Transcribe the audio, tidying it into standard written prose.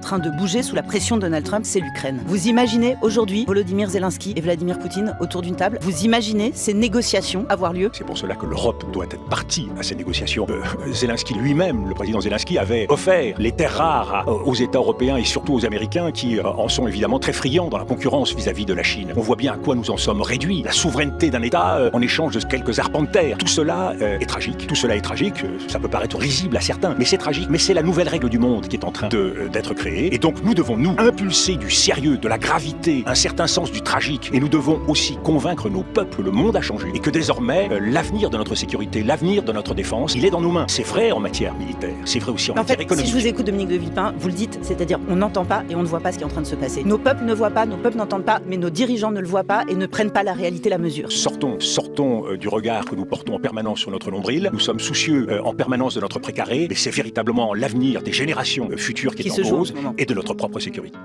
train de bouger sous la pression de Donald Trump, c'est l'Ukraine. Vous imaginez aujourd'hui Volodymyr Zelensky et Vladimir Poutine autour d'une table? Vous imaginez ces négociations avoir lieu? C'est pour cela que l'Europe doit être partie à ces négociations. Zelensky lui-même, le président Zelensky, avait offert les terres rares aux États européens et surtout aux Américains qui en sont évidemment très friands dans la concurrence vis-à-vis de la Chine. On voit bien à quoi nous en sommes réduits. La souveraineté d'un État en échange de quelques arpents de terre. Tout cela est tragique. Tout cela est tragique. Ça peut paraître risible à certains, mais c'est tragique. Mais c'est la nouvelle règle du monde qui est en train d'être créée. Et donc nous devons, nous, impulser du sérieux, de la gravité, un certain sens du tragique. Et nous devons aussi convaincre nos peuples, le monde a changé. Et que désormais, l'avenir de notre sécurité, l'avenir de notre défense, il est dans nos mains. C'est vrai en matière militaire. C'est vrai aussi en matière économique. Si je vous écoute, Dominique de Villepin, vous le dites, c'est-à-dire on n'entend pas et on ne voit pas ce qui est en train de se passer. Nos peuples ne voient pas, nos peuples n'entendent pas, mais nos dirigeants ne le voient pas et ne prennent pas la réalité, la mesure. Sortons du regard que nous portons en permanence sur notre nombril. Nous sommes soucieux en permanence de notre précaré, mais c'est véritablement l'avenir des générations futures qui est en cause et de notre propre sécurité.